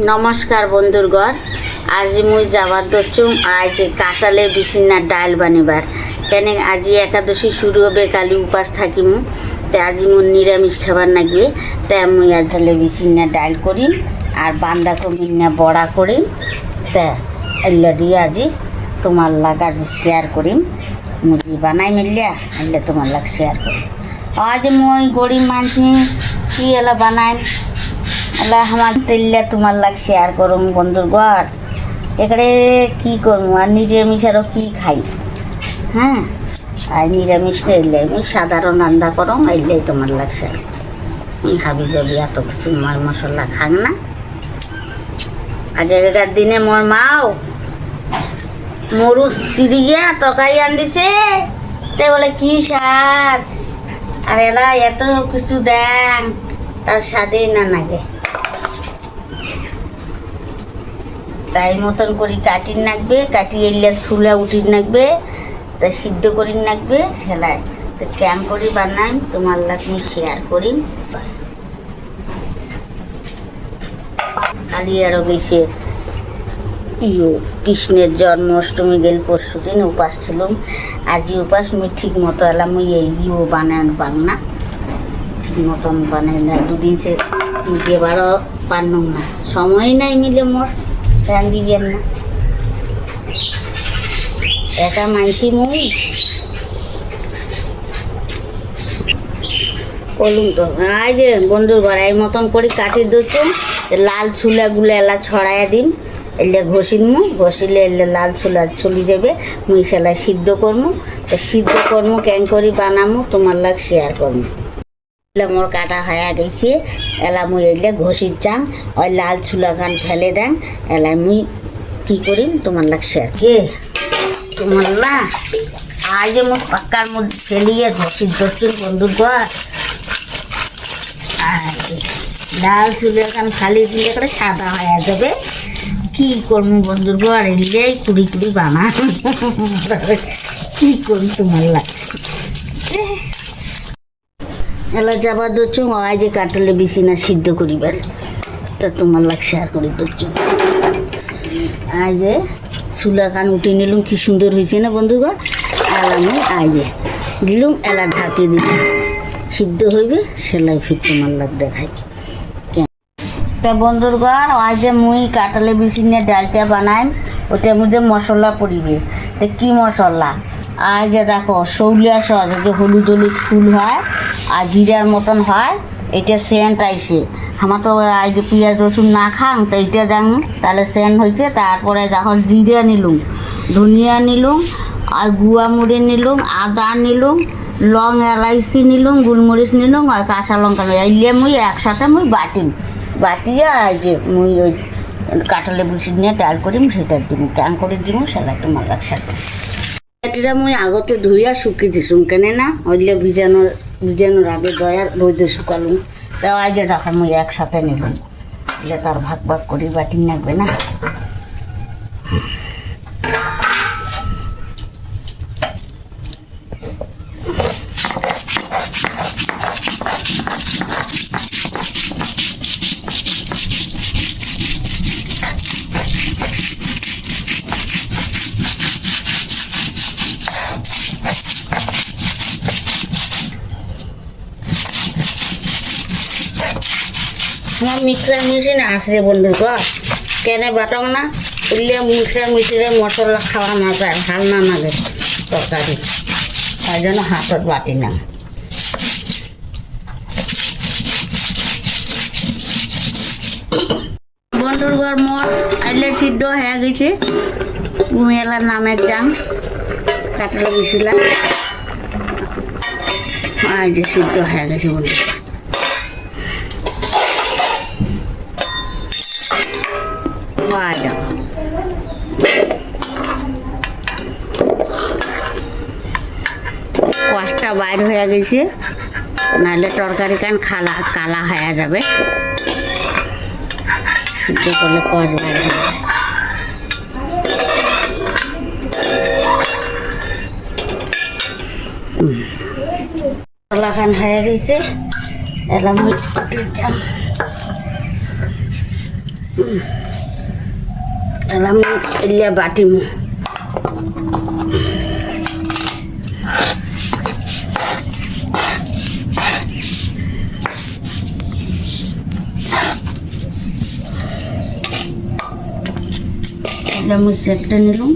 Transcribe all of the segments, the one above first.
নমস্কার বন্ধুরগণ, আজ মুই যাবার দচ্ছুম আজ কাঁঠালের বিচিনার ডাল বানিবার। কেন আজি একাদশী শুরু হবে, কালি উপাস থাকিমু, তাই আজি মোর নিরামিষ খাবার লাগবে। তাই মুই আজ বিচিনার ডাল করিম আর বাঁধাকপি না বড়া করিম। তা এল্লা দিয়ে আজি তোমার লাগ আজ শেয়ার করিম। মুজি বানাই মিলিয়া এলে তোমার লাগ শেয়ার করিম। আজ মই গরিব মানছি কি এলা বানাই এলা আমার তেল্লা তোমার লাগ শেয়ার করুম বন্ধুরগণ। এখানে কি করবো আর নিরামিষ আরও কী খাই। হ্যাঁ, আর নিরামিষ এলে আমি সাধারণ রান্না করম, এলেই তোমার লাগ শেয়ার। আমি হাবি যাবি এত কিছু মাল মশলা খাং না। আগেকার দিনে মোর মাও মরু চিড়িয়া তরকারি আন দিছে, তে বলে কি স্বাদ, আর এলা এত কিছু দেন তার স্বাদেই না লাগে। তাই মতন করি কাটির নাকবে, কাটি এলে চুলা উঠির নাকবে, তা সিদ্ধ করির নাকবে সেলাই। তো ক্যাম করি বানাই তোমার লাগ আমি শেয়ার করি। কালি আরও গেছে কৃষ্ণের জন্মাষ্টমী গেল, পরশু দিন উপাস ছিলাম। আজি উপাস মুই ঠিক মতো এলাম, মুই ইও বানান বাংনা ঠিক মতন বানাই না। দুদিন সে দেবারও পারলাম না, সময় নাই মিলে মোর রান্ধিবেন না, একা মানছি মুই বলুন। তো আজ বন্ধুর ঘর এই মতন করে কাটি দিচ্ছুম, লাল ছুলাগুলো এলা ছড়াইয়া দিন, এলে ঘষিনমু, ঘষিলে এলে লাল ছুলা চলি যাবে। মুই সেলাই সিদ্ধ করমু, তা সিদ্ধ করমু ক্যাং করি বানামু তোমার লাগ শেয়ার করমু। মোর কাটা হয়ে গেছে, এলা মুই এলে ঘষির চাং, ওই লাল ছুলা গান ফেলে দেন, এলা মুই কি করিম তোমার লাগ শেয়ার। কে তোমার না আজ মুখ পাক্কার মধ্যে ফেলিয়ে ঘষির ধরছুন বন্ধুর ঘর। লাল ছুলা গান ফালি দিলে করে সাদা হয়ে যাবে। কি করবো বন্ধুর ঘর, এলেই কুড়ি কুড়ি বানা কি করি তোমার লাগ। এলা যাবার ধরছ আজ কাঁঠালে বিচিনা সিদ্ধ করিবার, তা তোমার লাগ শেয়ার করি ধরছ। আজ চুলা কান উঠে নিলুম, কি সুন্দর হয়েছে না বন্ধুগণ। এলা আমি আজ দিলুম, এলা ঢাকে দিলাম, সিদ্ধ হইবে সেলাই ফির তোমার লাগ দেখাই। তা বন্ধুরগণ আজ মুই কাঁঠালে বিচিনা ডালটা বানাই, ওটার মধ্যে মশলা পড়িবে। তো কী মশলা, আজ দেখো শৌলিয়া সস, যে হলুদ হলুদ ফুল হয় আর জিরার মতন হয়, এটা সেন্ট আইছে। আমার তো আজ পেঁয়াজ রসুন না খাং, তো এইটা যাং তাহলে সেন্ট হয়েছে। তারপরে দেখো জিরা নিলুম, ধনিয়া নিলুম, আর গুয়া মুড়ি নিলুম, আদা নিলুম, লং এলাইচি নিলুম, গোলমরিচ নিলুম, আর কাঁচা লঙ্কা এলে মুই একসাথে মুই বাটিম, বাটিয়া এই যে মুই ওই কাঁঠালে বিচিনা ডাল করিম সেটা দিব, ক্যাং করে দিব সেটা তোমার একসাথে। এটিরা মুই আগতে ধুইয়া শুকিয়ে দিছুম, কেনে না ওইলে ভিজানোর আগে দয়ার রোদে শুকালুম। তা আজ দেখো মুই একসাথে নিলুম, এলে তার ভাগ ভাগ করি বাটি নাকবে না। আমার মিক্সার মেশিন আছে বন্ধুগণ, কেনে বাটং না, উঠলে মিক্সার মেশিনে মশলা খাওয়া না যায়, ভাল না লাগে তরকারি, তাই জন্য হাতত বাটি না। বন্ধুগণ মোর আইলে সিদ্ধ হয়ে গেছে, তুমি এলার নামের যাং কাঁঠালে বিচিনা আজ সিদ্ধ হয়ে গেছে বন্ধু। কষ্টা বাইর হয়ে গেছে, নাহলে তরকারি কান খালা কালা হয়ে যাবে, সিদ্ধ করলে কষ বাইর হয়ে যায়। কলা খান হয়ে গেছে, এলাম আমি এলিয়া বাটিমু আমি সেটটা নিলাম।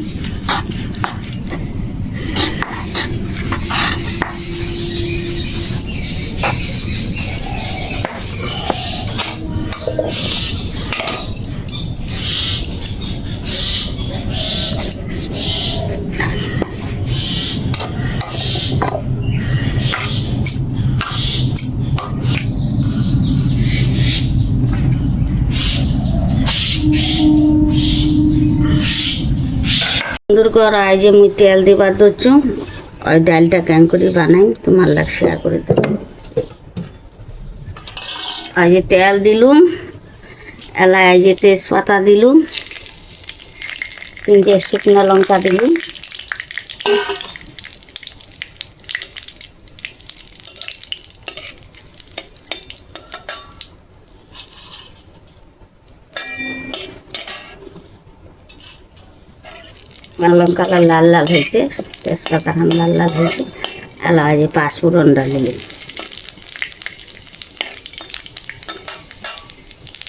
সুন্দর করে আজ যে মুই তেল দিবার ধরছু, ওই ডালটা কেন করে বানাই তোমার লাগ শেয়ার করে দেবো। আজ যে তেল দিলুম, এলা এই যে তেজপাতা দিলুম, 3টে শুকনো লঙ্কা দিলুম, লঙ্কা লাল লাল হয়েছে, তেজপাতা লাল লাল হয়েছে, এলা এই যে পাঁচফোড়নটা দিলাম।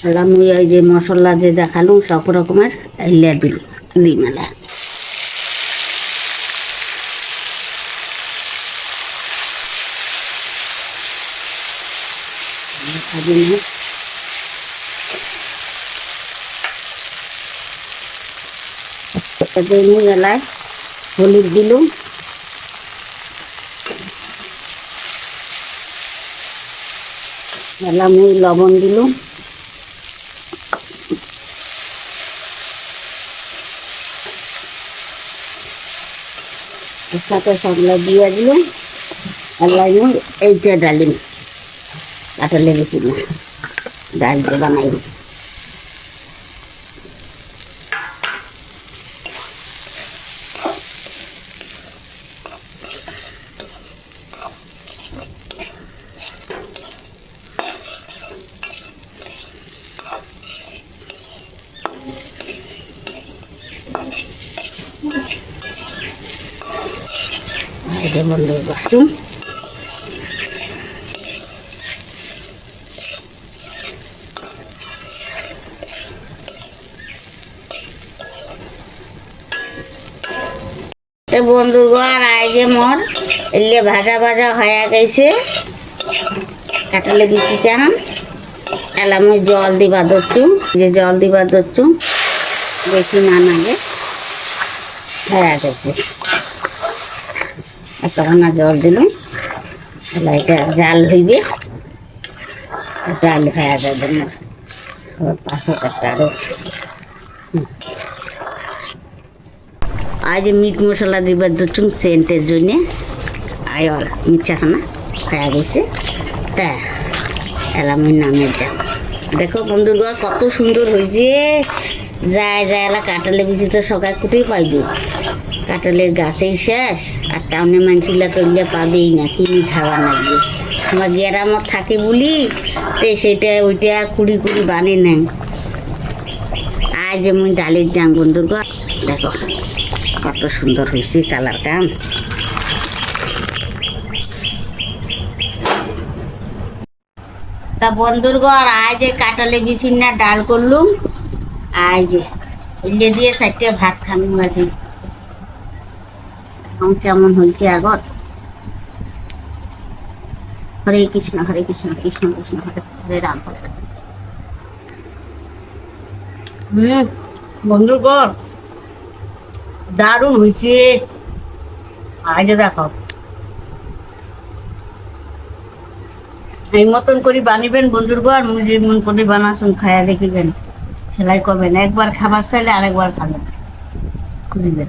এলা মুই এই যে মশলা যে দেখালুম সব রকমের এলিয়া দিই মেলা। এলায় হলুদ দিলুম, এলা মুই লবণ দিলুম, সাথে সবগুলো দিয়ে দিলুম। এলাই মুই এইটা ডালিম কাঁঠালে বেশি না ডালটা বানাই। বন্ধু বাসুন বন্ধুগণ আইজে মোর এলে ভাজা ভাজা হয়ে গেছে কাঁঠালে বিচিতে হাম। এলা মই জল দিবা ধরছু, যে জল দিবা ধরছু বেশি না নাগে হয়ে গেছে। এতখানা জল দিলাম, এলা এটা জাল হইবে, ডাল হয়ে যাবে মোর পাঁচশো টাকা রয়েছে। আজ মিট মশলা দিবার ধরছুম সেন্টের জন্যে। আয়ল মির্চাখানা হয়ে গেছে, তা এলা আমি নামে যাম। দেখো বন্ধুগণ কত সুন্দর হয়েছে, যায় যায় এলা কাঁঠালে বিচি তো সকাল কোথায় পাইবে, কাঁঠালের গাছেই শেষ, আর টাউনে মানছিলা তৈলে পাবেই না, কিনি খাওয়া লাগবে। আমার গ্রামত থাকে বলি তে সেটা ওইটা কুড়ি কুড়ি বানে নাই। আজ মুই ডালের যাম বন্ধুগণ, দেখো কত সুন্দর হয়েছে কালার কাম। তা বন্ধুগণ আজ কাঁঠালে বিচি না ডাল করলুম, আজ এলে দিয়ে 4টে ভাত খামি মাঝে কেমন হয়েছে আগত। হরে কৃষ্ণ কৃষ্ণ কৃষ্ণ হরে হরে রাম হরে রাম। বন্ধুগণ দারুণ হয়েছে। আজ দেখো এই মতন করে বানিবেন বন্ধুগণ, মুরগির মন করে বানাসুন, খায়া দেখিবেন, সেলাই করবেন, একবার খাবার চাইলে আরেকবার খাবেন খুঁজবেন।